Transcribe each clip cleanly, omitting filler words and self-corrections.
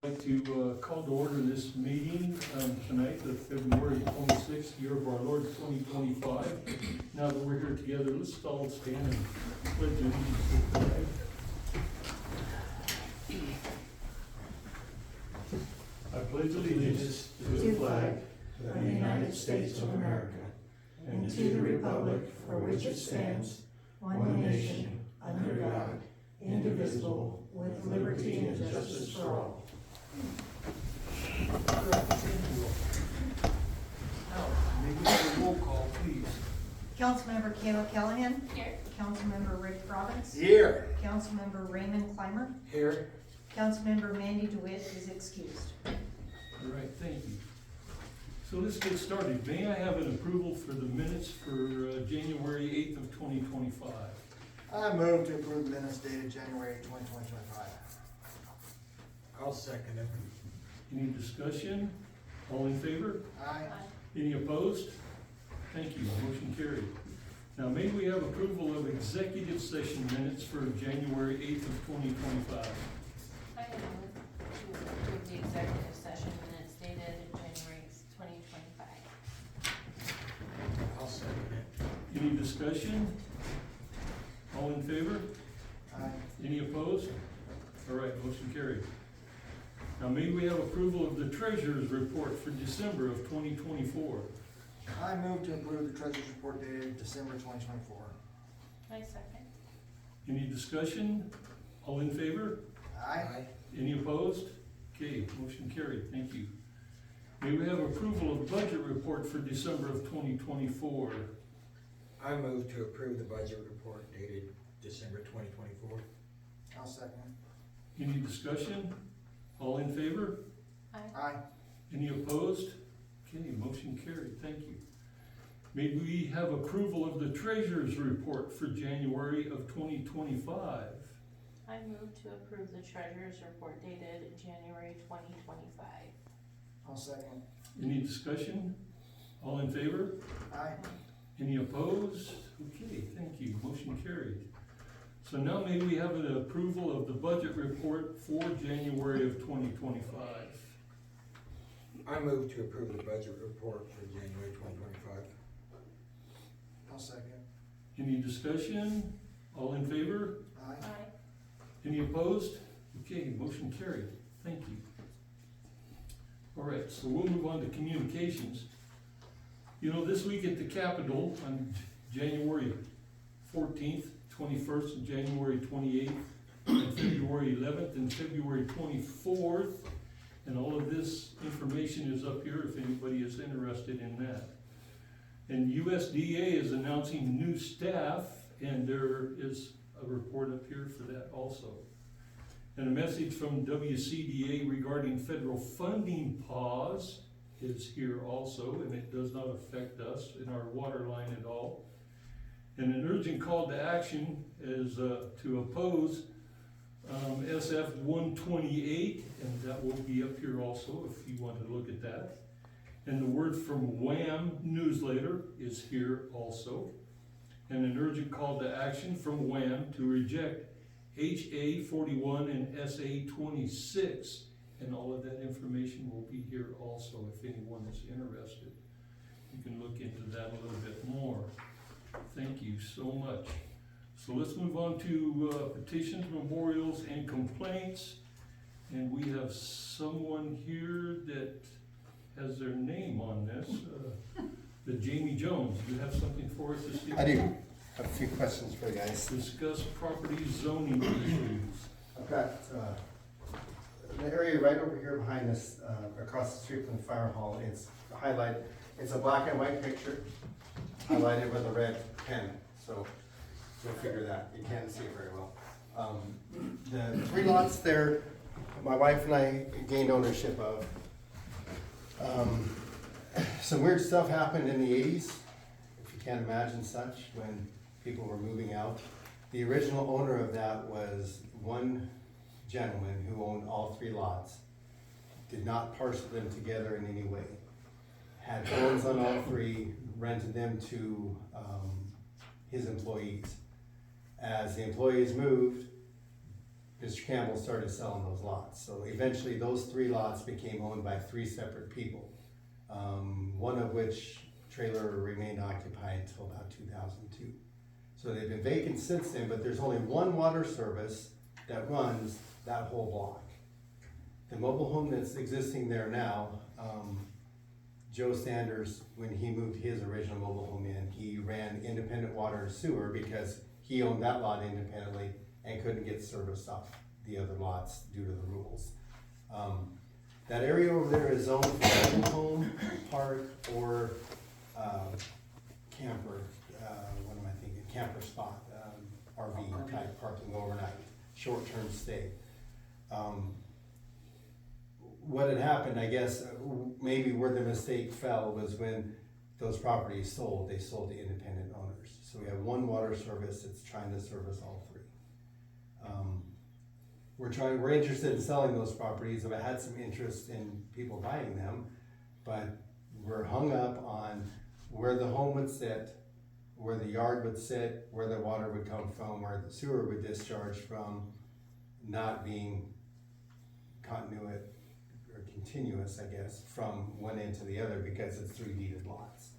I'd like to call to order this meeting tonight, the February 26th, year of our Lord 2025. Now that we're here together, let's all stand and pledge allegiance to the flag. I pledge allegiance to the flag of the United States of America and to the republic for which it stands, one nation, under God, indivisible, with liberty and justice for all. Now, may we have a roll call, please? Councilmember Kayla Callahan. Here. Councilmember Rick Robbins. Here. Councilmember Raymond Clymer. Here. Councilmember Mandy DeWitt is excused. All right, thank you. So let's get started. May I have an approval for the minutes for January 8th of 2025? I move to approve minutes dated January 2025. I'll second it. Any discussion? All in favor? Aye. Any opposed? Thank you, motion carried. Now, may we have approval of executive session minutes for January 8th of 2025? I move to approve the executive session minutes dated January 2025. I'll second it. Any discussion? All in favor? Aye. Any opposed? All right, motion carried. Now, may we have approval of the treasurer's report for December of 2024? I move to approve the treasurer's report dated December 2024. I second. Any discussion? All in favor? Aye. Any opposed? Okay, motion carried, thank you. May we have approval of budget report for December of 2024? I move to approve the budget report dated December 2024. I'll second. Any discussion? All in favor? Aye. Aye. Any opposed? Okay, motion carried, thank you. May we have approval of the treasurer's report for January of 2025? I move to approve the treasurer's report dated January 2025. I'll second. Any discussion? All in favor? Aye. Any opposed? Okay, thank you, motion carried. So now may we have an approval of the budget report for January of 2025? I move to approve the budget report for January 2025. I'll second. Any discussion? All in favor? Aye. Aye. Any opposed? Okay, motion carried, thank you. All right, so we'll move on to communications. You know, this week at the Capitol on January 14th, 21st, and January 28th, and February 11th, and February 24th, and all of this information is up here if anybody is interested in that. And USDA is announcing new staff, and there is a report up here for that also. And a message from WCDA regarding federal funding pause is here also, and it does not affect us in our water line at all. And an urgent call to action is to oppose SF 128, and that will be up here also if you want to look at that. And the word from WHAM newsletter is here also. And an urgent call to action from WHAM to reject HA 41 and SA 26. And all of that information will be here also if anyone is interested. You can look into that a little bit more. Thank you so much. So let's move on to petitions, memorials, and complaints. And we have someone here that has their name on this. The Jamie Jones. You have something for us this evening? I do have a few questions for you guys. Discuss property zoning issues. I've got the area right over here behind us, across the street from the fire hall. It's highlighted. It's a black and white picture highlighted with a red pen. So you'll figure that. You can't see it very well. The 3 lots there, my wife and I gained ownership of. Some weird stuff happened in the 80s, if you can't imagine such, when people were moving out. The original owner of that was one gentleman who owned all 3 lots, did not parcel them together in any way, had homes on all 3, rented them to his employees. As the employees moved, Mr. Campbell started selling those lots. So eventually those 3 lots became owned by 3 separate people. One of which trailer remained occupied until about 2002. So they've been vacant since then, but there's only one water service that runs that whole block. The mobile home that's existing there now, Joe Sanders, when he moved his original mobile home in, he ran independent water and sewer because he owned that lot independently and couldn't get service off the other lots due to the rules. That area over there is zoned for mobile home, park, or camper, what am I thinking, camper spot, RV type parking overnight, short-term stay. What had happened, I guess, maybe where the mistake fell was when those properties sold, they sold to independent owners. So we have one water service that's trying to service all 3. We're interested in selling those properties. I've had some interest in people buying them, but we're hung up on where the home would sit, where the yard would sit, where the water would come from, where the sewer would discharge from, not being continuous, I guess, from one end to the other because it's 3 deeded lots.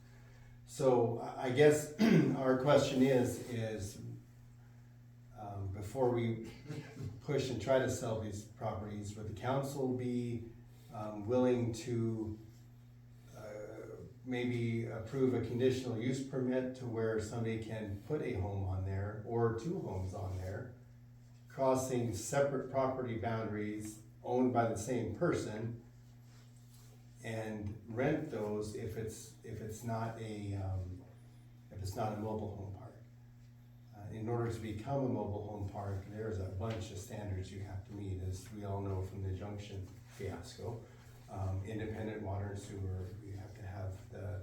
So I guess our question is before we push and try to sell these properties, would the council be willing to maybe approve a conditional use permit to where somebody can put a home on there or 2 homes on there, crossing separate property boundaries owned by the same person, and rent those if it's not a mobile home park. In order to become a mobile home park, there's a bunch of standards you have to meet, as we all know from the Junction fiasco. Independent water and sewer, you have to have the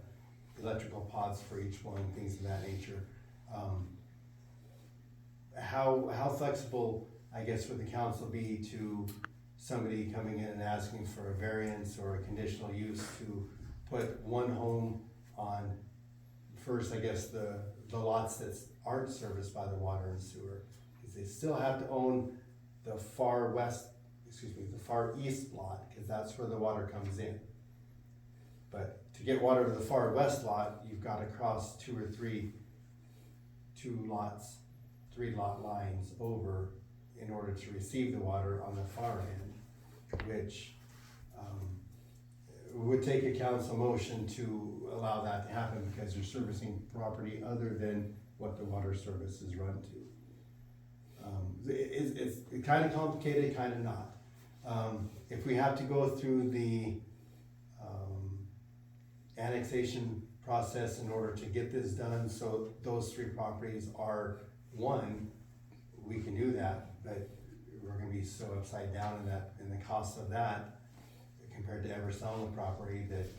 electrical pods for each one, things of that nature. How flexible, I guess, would the council be to somebody coming in and asking for a variance or a conditional use to put one home on, first, I guess, the lots that aren't serviced by the water and sewer? Because they still have to own the far east lot, because that's where the water comes in. But to get water to the far west lot, you've got to cross 2 or 3 3-lot lines over in order to receive the water on the far end, which would take a council motion to allow that to happen because you're servicing property other than what the water service is run to. It's kind of complicated, kind of not. If we have to go through the annexation process in order to get this done, so those 3 properties are one, we can do that, but we're gonna be so upside down in the cost of that compared to ever selling the property that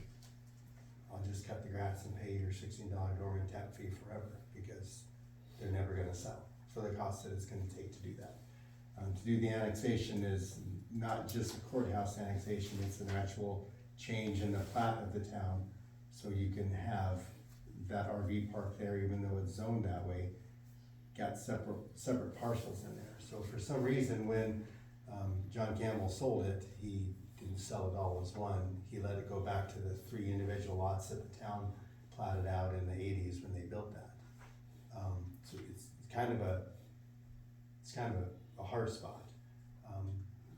I'll just cut the grass and pay your $16 doorman tap fee forever because they're never gonna sell for the cost that it's gonna take to do that. To do the annexation is not just a courthouse annexation, it's an actual change in the plat of the town, so you can have that RV park there, even though it's zoned that way, got separate parcels in there. So for some reason, when John Campbell sold it, he didn't sell it all as one. He let it go back to the 3 individual lots that the town platted out in the 80s when they built that. So it's kind of a hard spot.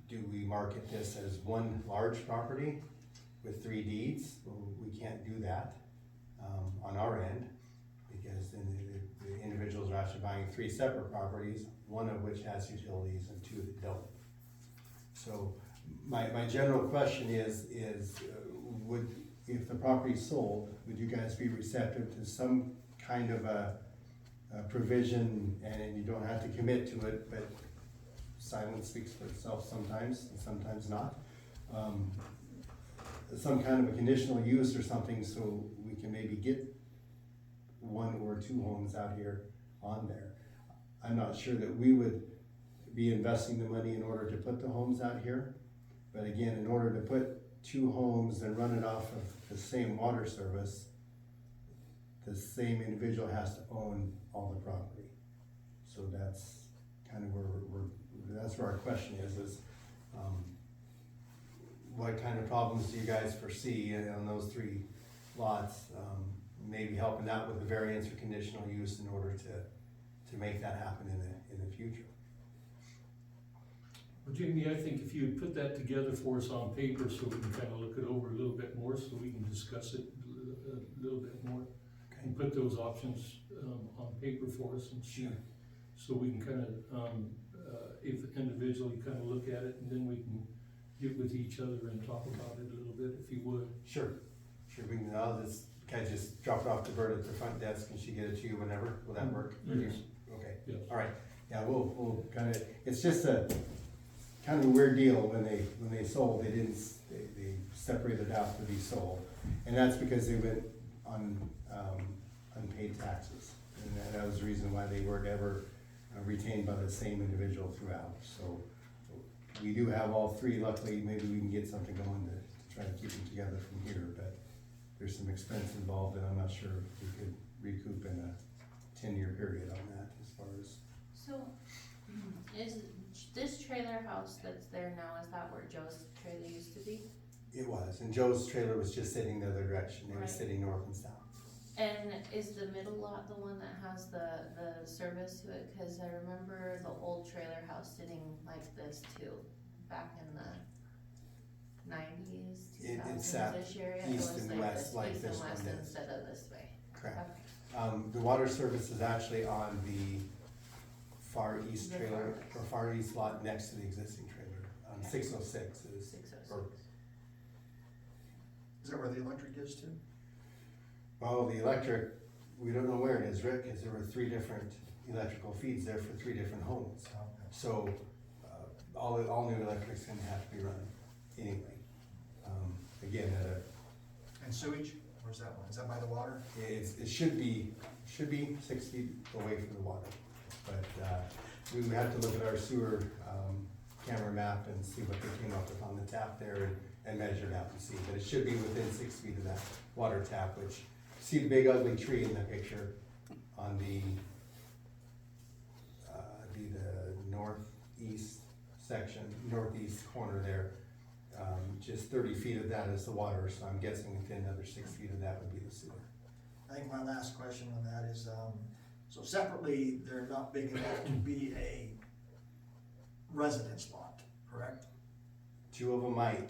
Do we market this as one large property with 3 deeds? Well, we can't do that on our end, because then the individuals are actually buying 3 separate properties, one of which has utilities and 2 that don't. So my general question is if the property's sold, would you guys be receptive to some kind of a provision, and you don't have to commit to it, but silence speaks for itself sometimes, and sometimes not. Some kind of a conditional use or something, so we can maybe get 1 or 2 homes out here on there. I'm not sure that we would be investing the money in order to put the homes out here, but again, in order to put 2 homes and run it off of the same water service, the same individual has to own all the property. So that's kind of where we're that's where our question is, what kind of problems do you guys foresee on those three lots? Maybe helping out with the variance or conditional use in order to make that happen in the future. Well, Jamie, I think if you would put that together for us on paper so we can kind of look it over a little bit more, so we can discuss it a little bit more. And put those options, on paper for us and see, so we can kind of, if individually kind of look at it, and then we can get with each other and talk about it a little bit, if you would. Sure, we can, I'll just drop it off to Bert at the front desk and she get it to you whenever, will that work? Yes. Okay, Yes. all right, yeah, we'll kind of, it's just a, kind of a weird deal, when they sold, they separated out to be sold. And that's because they went on, unpaid taxes, and that was the reason why they weren't ever retained by the same individual throughout, so. We do have all three, luckily, maybe we can get something going to try to keep them together from here, but there's some expense involved, and I'm not sure if we could recoup in a 10-year period on that as far as. So, is this trailer house that's there now, is that where Joe's trailer used to be? It was, and Joe's trailer was just sitting the other direction, it was Right. sitting north and south. And is the middle lot the one that has the service to it? Cause I remember the old trailer house sitting like this too, back in the 90s, It's 2000s-ish area. It east was and west like east this and west one is. instead of this way. Correct. Okay. The water service is actually on the far east The trailer, far or far east lot next to the existing trailer, Okay. 606 is. 606. or- Is that where the electric is too? Well, the electric, we don't know where it is, Rick, because there were 3 different electrical feeds there for 3 different homes. So, all new electric's gonna have to be run anyway. Again, And sewage, where's that one? Is that by the water? it should be 6 feet away from the water. But, we would have to look at our sewer, camera map and see what they came up with on the tap there and measure it out and see. But it should be within 6 feet of that water tap, which, see the big ugly tree in the picture on the, be the northeast section, northeast corner there. Just 30 feet of that is the water, so I'm guessing within another 6 feet of that would be the sewer. I think my last question on that is, so separately, they're not big enough to be a residence lot, correct? 2 of them might,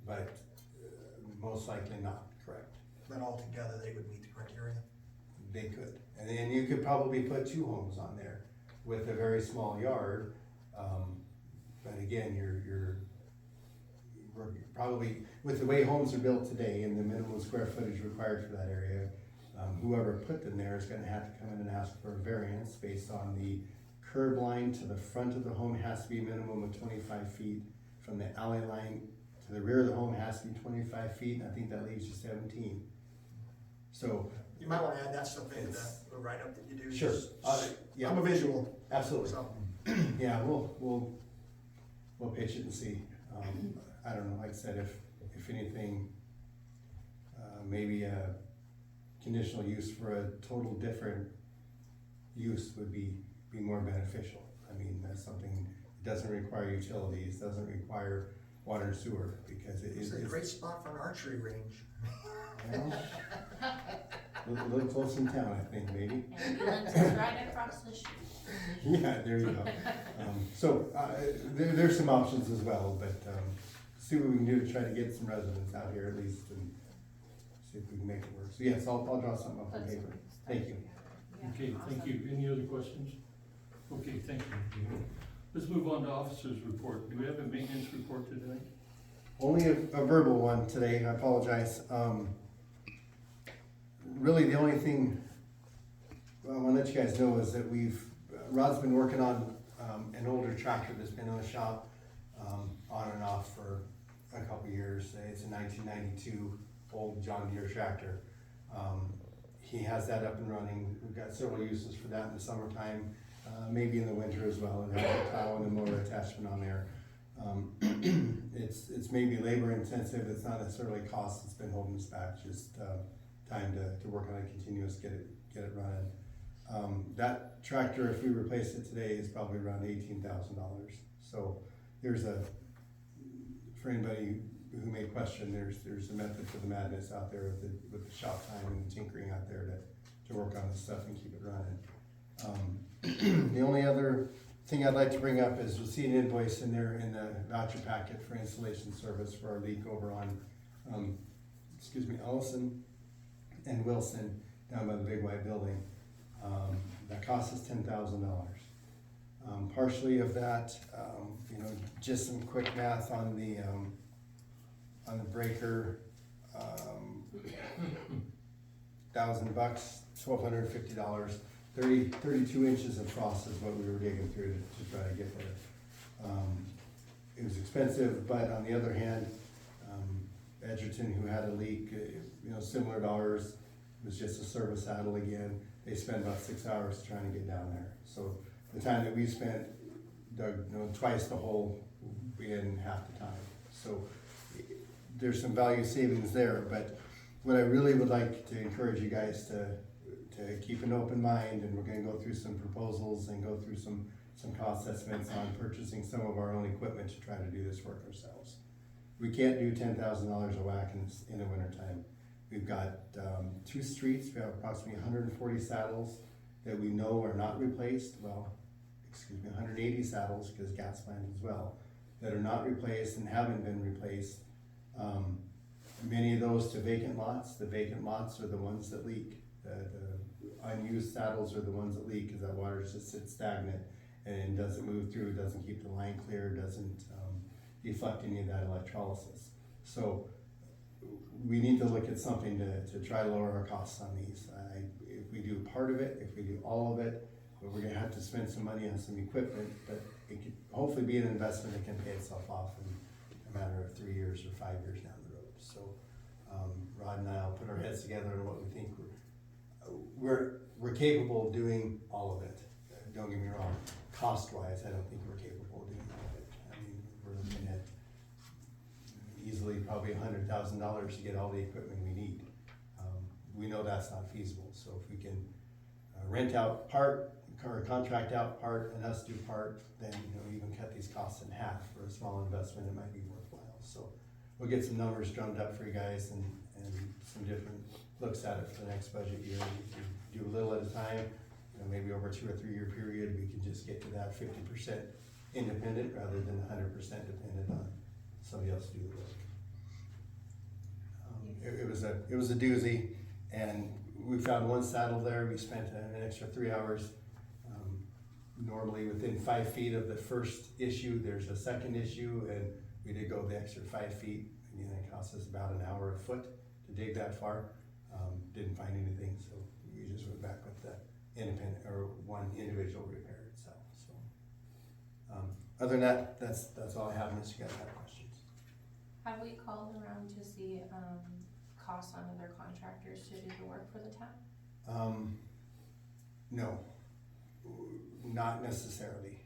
but most likely not, correct. But altogether, they would meet the criteria? They could, and then you could probably put 2 homes on there with a very small yard. But again, we're probably, with the way homes are built today and the minimum square footage required for that area, whoever put them there is gonna have to come in and ask for a variance based on the curb line to the front of the home has to be a minimum of 25 feet. From the alley line to the rear of the home has to be 25 feet, and I think that leaves you 17. So, You might wanna add that stuff in, It's- the write-up that you do. sure, yeah, I'm a visual, absolutely. so. Yeah, we'll pitch it and see. I don't know, like I said, if anything, maybe a conditional use for a total different use would be more beneficial. I mean, that's something, it doesn't require utilities, doesn't require water and sewer, because It's a great spot for an archery range. well, a little close in town, I think, maybe. Ambulance is right across the street. Yeah, there you go. So, there's some options as well, but, see what we can do to try to get some residents out here at least and see if we can make it work. So yes, I'll draw something up on That's paper. fine. Thank you. Yeah, Okay, thank awesome. you. Any other questions? Okay, thank you. Let's move on to officers' report. Do we have a maintenance report today? Only a verbal one today, I apologize. Really, the only thing I want to let you guys know is that Rod's been working on an older tractor that's been in the shop on and off for a couple years. It's a 1992 old John Deere tractor. He has that up and running. We've got several uses for that in the summertime, maybe in the winter as well, and have a plow and a motor attachment on there. It's maybe labor intensive, it's not necessarily cost that's been holding us back, just time to work on it continuous, get it running. That tractor, if we replace it today, is probably around $18,000. So there's for anybody who may question, there's a method to the madness out there with the shop time and tinkering out there to work on this stuff and keep it running. The only other thing I'd like to bring up is you'll see an invoice in there in the voucher packet for installation service for our leak over on, Ellison and Wilson down by the Big White Building. That cost us $10,000. Partially of that, just some quick math on the breaker, $1,000, $1,250, 32 inches of frost is what we were digging through to try to get there. It was expensive, but on the other hand, Edgerton, who had a leak, similar to ours, was just a service saddle again. They spent about 6 hours trying to get down there. So the time that we spent, dug twice the hole in half the time. So there's some value savings there, but what I really would like to encourage you guys to keep an open mind, and we're gonna go through some proposals and go through some cost estimates on purchasing some of our own equipment to try to do this work ourselves. We can't do $10,000 a whack in the wintertime. We've got 2 streets, we have approximately 140 saddles that we know are not replaced, 180 saddles, because gas lines as well, that are not replaced and haven't been replaced. Many of those to vacant lots. The vacant lots are the ones that leak. The unused saddles are the ones that leak because that water just sits stagnant and doesn't move through, doesn't keep the line clear, doesn't deflect any of that electrolysis. So we need to look at something to try to lower our costs on these. If we do part of it, if we do all of it, we're gonna have to spend some money on some equipment, but it could hopefully be an investment that can pay itself off in a matter of 3 years or 5 years down the road. So Rod and I will put our heads together on what we think we're capable of doing all of it. Don't get me wrong, cost-wise, I don't think we're capable of doing all of it. I mean, we're looking at easily probably $100,000 to get all the equipment we need. We know that's not feasible, so if we can rent out part, or contract out part, and us do part, then even cut these costs in half for a small investment, it might be worthwhile. So we'll get some numbers drummed up for you guys and some different looks at it for the next budget year. We do a little at a time, maybe over a 2 or 3 year period, we can just get to that 50% independent rather than 100% dependent on somebody else to do the work. It was a doozy, and we found one saddle there. We spent an extra 3 hours. Normally within 5 feet of the first issue, there's a second issue, and we did go the extra 5 feet. Again, it cost us about an hour a foot to dig that far. Didn't find anything, so we just went back with the independent, or one individual repair itself. So other than that, that's all I have, unless you guys have questions. Have we called around to see, costs on other contractors to do the work for the town? No, not necessarily.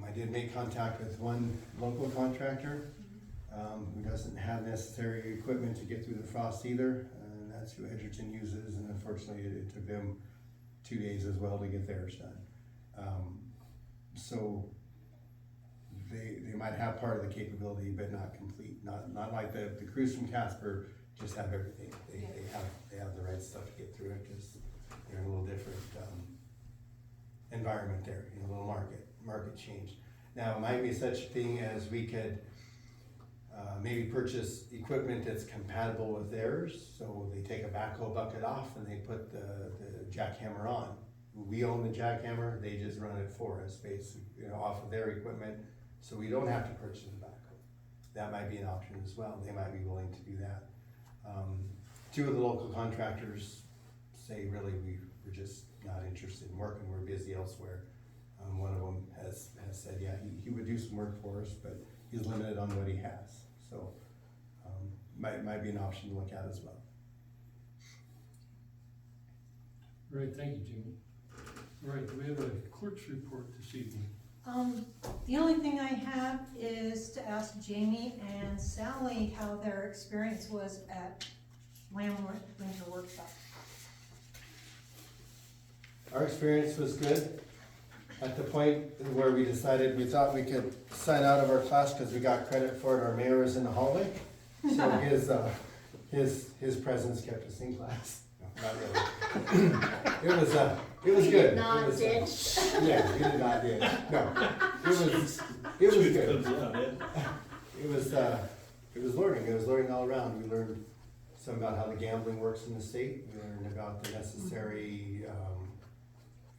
I did make contact with one local contractor, who doesn't have necessary equipment to get through the frost either, and that's who Edgerton uses, and unfortunately it took them 2 days as well to get theirs done. So they might have part of the capability, but not complete. Not like the crews from Casper just have everything. They have the right stuff to get through it, because they're in a little different environment there, a little market change. Now, it might be such a thing as we could maybe purchase equipment that's compatible with theirs, so they take a backhoe bucket off and they put the jackhammer on. We own the jackhammer, they just run it for us, basically, off of their equipment, so we don't have to purchase the backhoe. That might be an option as well. They might be willing to do that. 2 of the local contractors say really we're just not interested in working, we're busy elsewhere. One of them has said, yeah, he would do some work for us, but he's limited on what he has. So might be an option to look at as well. All right, thank you, Jimmy. All right, do we have a clerk's report this evening? The only thing I have is to ask Jamie and Sally how their experience was at Lamb Winter Workshop. Our experience was good. at the point where we decided, we thought we could sign out of our class because we got credit for it, our mayor was in the hallway. So his presence kept us in class. No, not really. It was good. Not It was, ditch. Yeah, we did not ditch. No, it was good. It was learning. It was learning all around. We learned some about how the gambling works in the state. We learned about the necessary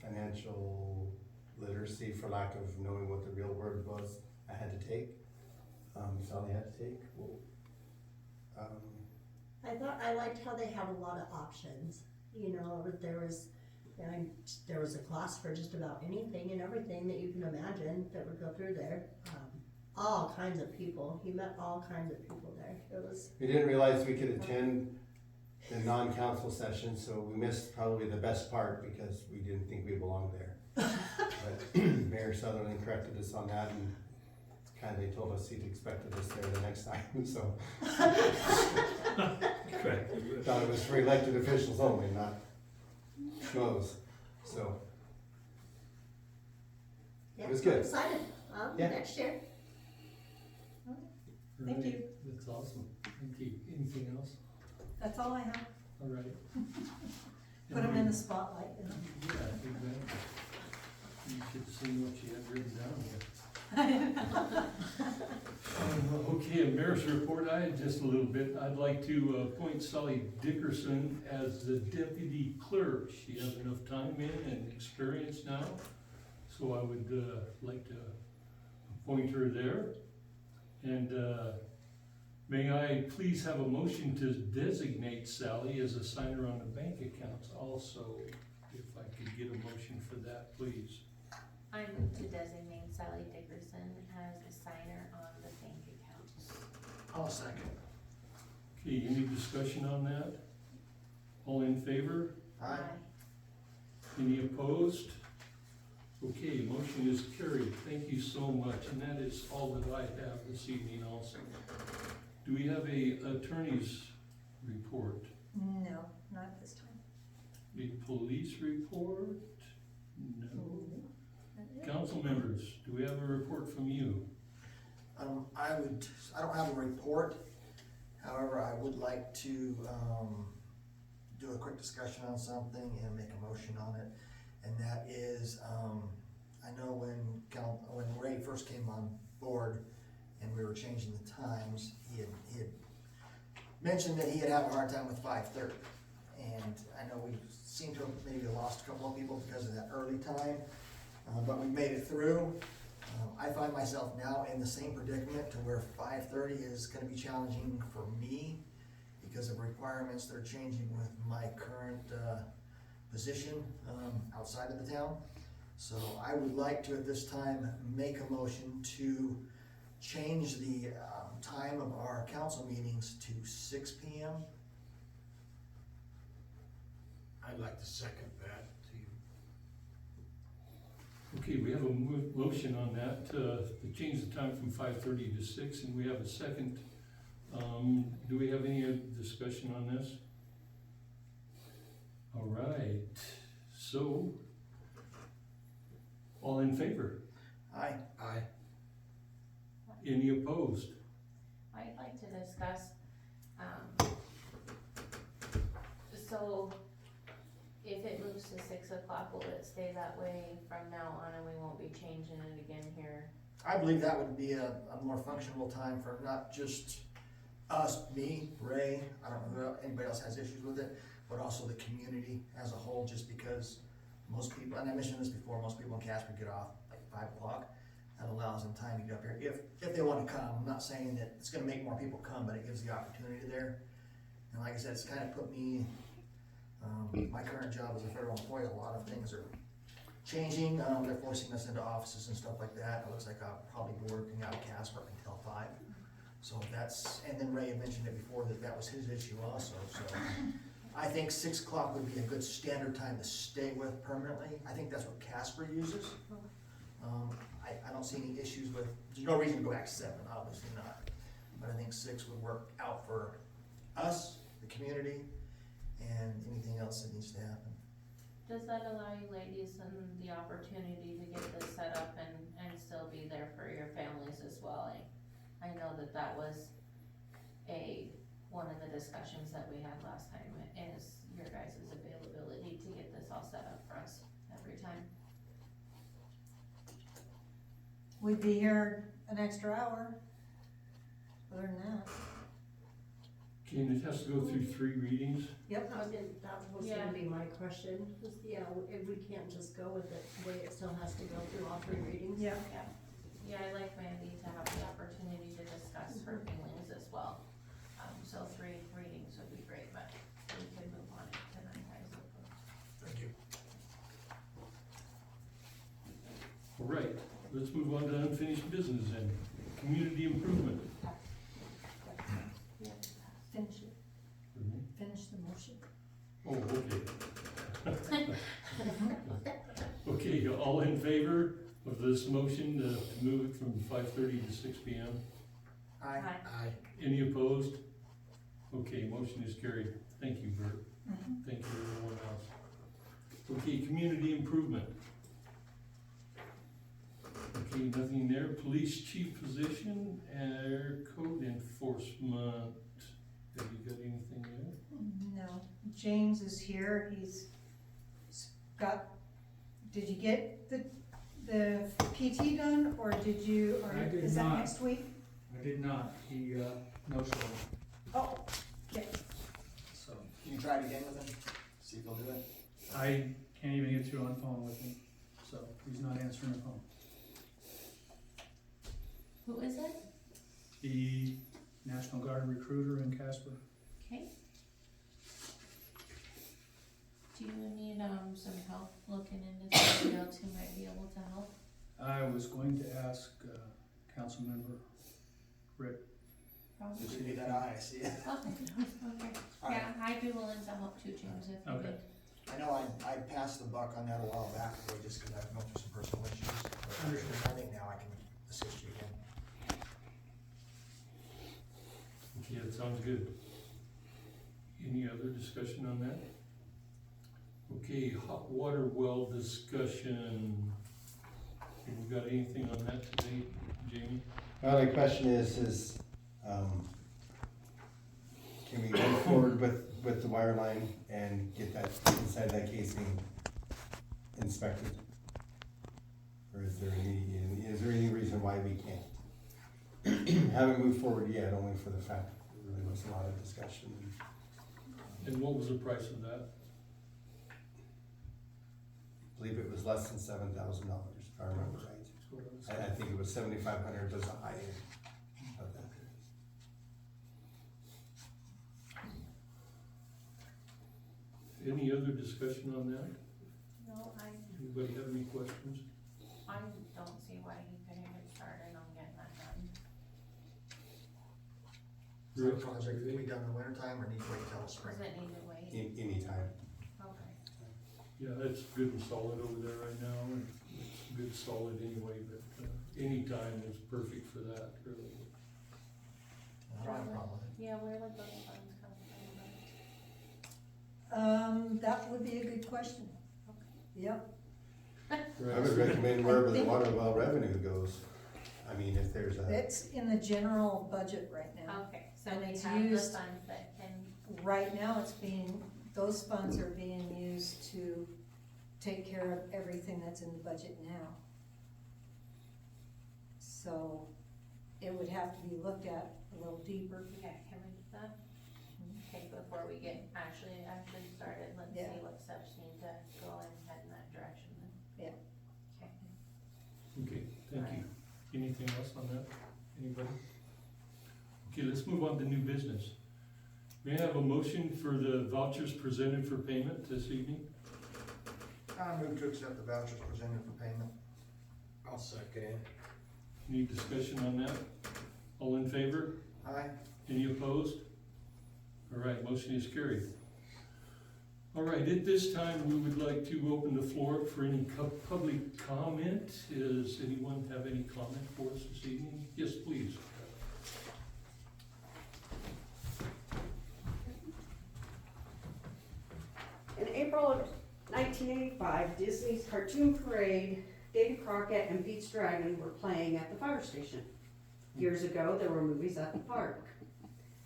financial literacy, for lack of knowing what the real word was, I had to take. Sally had to take. I liked how they had a lot of options, you know, there was a class for just about anything and everything that you can imagine that would go through there. All kinds of people, you met all kinds of people there, it was, We didn't realize we could attend the non-council session, so we missed probably the best part because we didn't think we belonged there. But Mayor Sutherland corrected us on that, and kind of they told us he'd expected us there the next time, so. Thought it was for elected officials only, not schmoes, so. yeah, It was good. I'm excited, Yeah. next year. Thank you. That's awesome. Thank you. Anything else? That's all I have. All right. Put them in the spotlight, you know. Yeah, I think that, you should have seen what you had written down here. Okay, a mayor's report, I had just a little bit. I'd like to appoint Sally Dickerson as the deputy clerk. She has enough time in and experience now, so I would like to appoint her there. And may I please have a motion to designate Sally as a signer on the bank accounts also? If I could get a motion for that, please. I move to designate Sally Dickerson as a signer on the bank accounts. I'll second. Okay, any discussion on that? All in favor? Aye. Any opposed? Okay, motion is carried. Thank you so much, and that is all that I have this evening also. Do we have a attorney's report? No, not this time. A police report? No. Council members, do we have a report from you? I don't have a report, however, I would like to, do a quick discussion on something and make a motion on it. And that is, I know when Ray first came on board and we were changing the times, he had mentioned that he'd have a hard time with 5:30. And I know we seem to have maybe lost a couple of people because of that early time, but we made it through. I find myself now in the same predicament to where 5:30 is gonna be challenging for me because of requirements that are changing with my current, position, outside of the town. So I would like to, at this time, make a motion to change the, time of our council meetings to 6 p.m. I'd like to second that to Okay, we have a motion on that, to change the time from 5:30 to 6, and we have a second. Do we have any discussion on this? All right, so, all in favor? Aye. Aye. Any opposed? I'd like to discuss, so if it moves to 6 o'clock, will it stay that way from now on and we won't be changing it again here? I believe that would be a more functional time for not just us, me, Ray, I don't know if anybody else has issues with it, but also the community as a whole, just because most people, and I mentioned this before, most people in Casper get off like 5 o'clock. That allows them time to get up here, if they wanna come. I'm not saying that it's gonna make more people come, but it gives the opportunity there. And like I said, it's kind of put me, my current job as a federal employee, a lot of things are changing. They're forcing us into offices and stuff like that. It looks like I'll probably be working out of Casper until 5. So that's, and then Ray had mentioned it before that was his issue also, so. I think 6 o'clock would be a good standard time to stay with permanently. I think that's what Casper uses. I don't see any issues with, there's no reason to go back to 7, obviously not. But I think 6 would work out for us, the community, and anything else that needs to happen. Does that allow you ladies and the opportunity to get this set up and still be there for your families as well? I know that was one of the discussions that we had last time, is your guys' availability to get this all set up for us every time. We'd be here an extra hour. Other than that, Okay, and it has to go through 3 readings? yep. That was gonna be my question, was, yeah, if we can't just go with it, the way it still has to go through all 3 readings. Yeah. Yeah, I'd like Mandy to have the opportunity to discuss her feelings as well. So 3 readings would be great, but we can move on it tonight, I suppose. Thank you. All right, let's move on to unfinished business and community improvement. Finish it, Pardon me? finish the motion. Oh, okay. Okay, all in favor of this motion to move it from 5:30 to 6 PM? Aye. Aye. Any opposed? Okay, motion is carried. Thank you, Bert. Mhm. Thank you, everyone else. Okay, community improvement. Okay, nothing there. Police chief position, code enforcement. Have you got anything there? No, James is here, he's got, did you get the PT done, or did you, or I did is that not. next week? I did not, he, no show, Oh, okay, so, Can you try it again with him? See if he'll do it? I can't even get through on the phone with him, so he's not answering the phone. Who is it? The National Guard recruiter in Casper. Okay. Do you need, some help looking into somebody else who might be able to help? I was going to ask, Councilmember Rick. Probably. Could be that eye, I see it. Okay, okay. Yeah, I'd be willing to help too, James, if you Okay. need. I know I passed the buck on that a while back, ago, just because I've gone through some personal issues. But Understood. I think now I can assist you again. Okay, that sounds good. Any other discussion on that? Okay, hot water well discussion. Have we got anything on that today, Jamie? My only question is, can we move forward with the wire line and get that inside that casing inspected? Or is there any reason why we can't? Haven't moved forward yet, only for the fact that there really was a lot of discussion. And what was the price of that? I believe it was less than $7,000, if I remember right. I think it was 7,500 was the high end of that. Any other discussion on that? No, Anybody have any questions? I don't see why he couldn't get started on getting that done. Is that a project that we done in the wintertime or need to wait till spring? Does it need to wait? Anytime. Okay. Yeah, that's good and solid over there right now, and it's good solid anyway, but any time is perfect for that, really. I don't have a problem with it. Yeah, where would those funds come from? that would be a good question. Yep, I would recommend wherever the water well revenue goes. I mean, if there's a, it's in the general budget right now. Okay, so And we it's have the used- funds that can, Right now, those funds are being used to take care of everything that's in the budget now. So, it would have to be looked at a little deeper. yeah, can we do that? Okay, before we get actually started, let's Yeah. see what steps need to go and head in that direction then. Yeah. Okay. Okay, thank you. Anything else on that? Anybody? Okay, let's move on to new business. May I have a motion for the vouchers presented for payment this evening? I move to accept the vouchers presented for payment. I'll second it. Any discussion on that? All in favor? Aye. Any opposed? All right, motion is carried. All right, at this time, we would like to open the floor for any public comment. Does anyone have any comment for us this evening? Yes, please. In April of 1985, Disney's Cartoon Parade, Davy Crockett and Pete's Dragon were playing at the fire station. Years ago, there were movies at the park.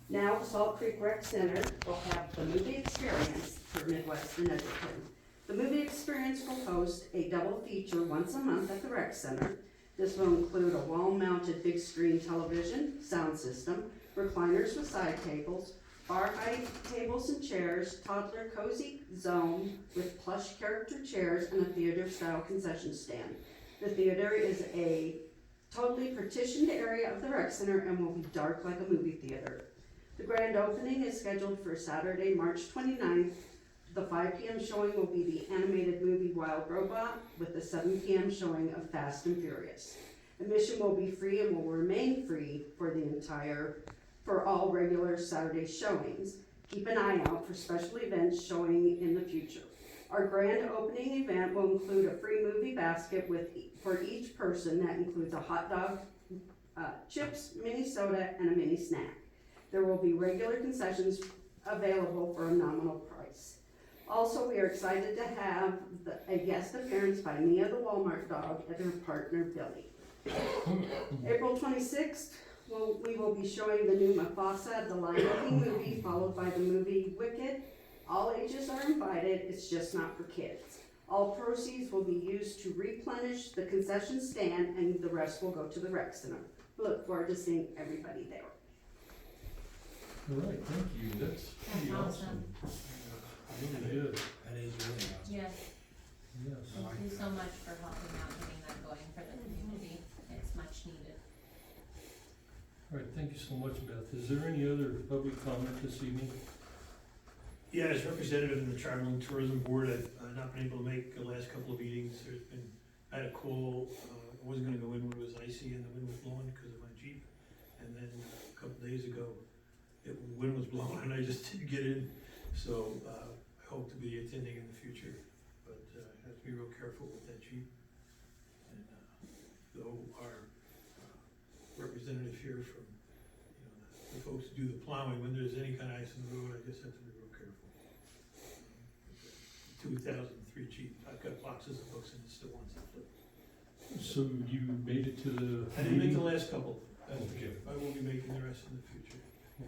Now, Salt Creek Rec Center will have the movie experience for Midwest and Edgerton. The movie experience will host a double feature once a month at the rec center. This will include a wall-mounted big screen television, sound system, recliners with side tables, bar height tables and chairs, toddler cozy zone with plush character chairs, and a theater-style concession stand. The theater is a totally partitioned area of the rec center and will be dark like a movie theater. The grand opening is scheduled for Saturday, March 29th. The 5 p.m. showing will be the animated movie Wild Robot with the 7 p.m. showing of Fast and Furious. Admission will be free and will remain free for all regular Saturday showings. Keep an eye out for special events showing in the future. Our grand opening event will include a free movie basket for each person that includes a hot dog, chips, mini soda, and a mini snack. There will be regular concessions available for a nominal price. Also, we are excited to have a guest appearance by Mia the Walmart dog and her partner Billy. April 26th, we will be showing the new Mufasa, the Lion King movie, followed by the movie Wicked. All ages are invited, it's just not for kids. All proceeds will be used to replenish the concession stand, and the rest will go to the rec center. We look forward to seeing everybody there. All right, thank you, that's pretty That's awesome. awesome. Really is, That is really awesome. Yes, yes. thank you so much for helping out getting that going for the community. It's much needed. All right, thank you so much, Beth. Is there any other public comment this evening? Yeah, as representative of the Travel and Tourism Board, I've not been able to make the last couple of meetings. I had a call, I wasn't gonna go in when it was icy and the wind was blowing because of my Jeep. And then a couple days ago, the wind was blowing and I just didn't get in. So I hope to be attending in the future, but I have to be real careful with that Jeep. And though our representative here from, the folks who do the plowing, when there's any kind of ice in the road, I just have to be real careful. 2003 Jeep, I've got boxes of books and it still wants to flip. So you made it to the I didn't make the meeting? last couple, that's for Okay. sure. I will be making the rest in the future,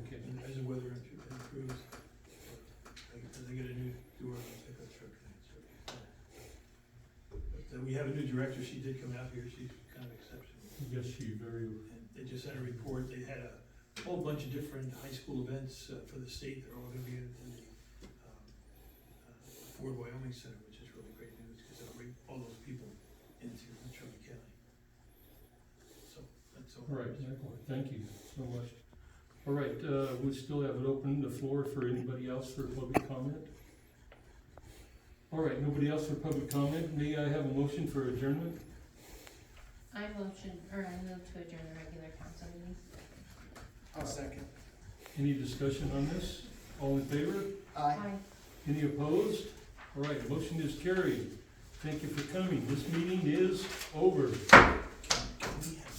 Okay, and as the weather improves, as I get a new door on the pickup truck. But we have a new director, she did come out here, she's kind of exceptional. yes, you very, And they just had a report, they had a whole bunch of different high school events for the state, they're all gonna be in the Ford Wyoming Center, which is really great news, because it'll bring all those people into Trumbull County. So, that's all. all right, excellent. Thank you so much. All right, we still have it open, the floor for anybody else for public comment? All right, nobody else for public comment, may I have a motion for adjournment? I move to adjourn the regular council meeting. I'll second. Any discussion on this? All in favor? Aye. Any opposed? All right, motion is carried. Thank you for coming. This meeting is over. Can we have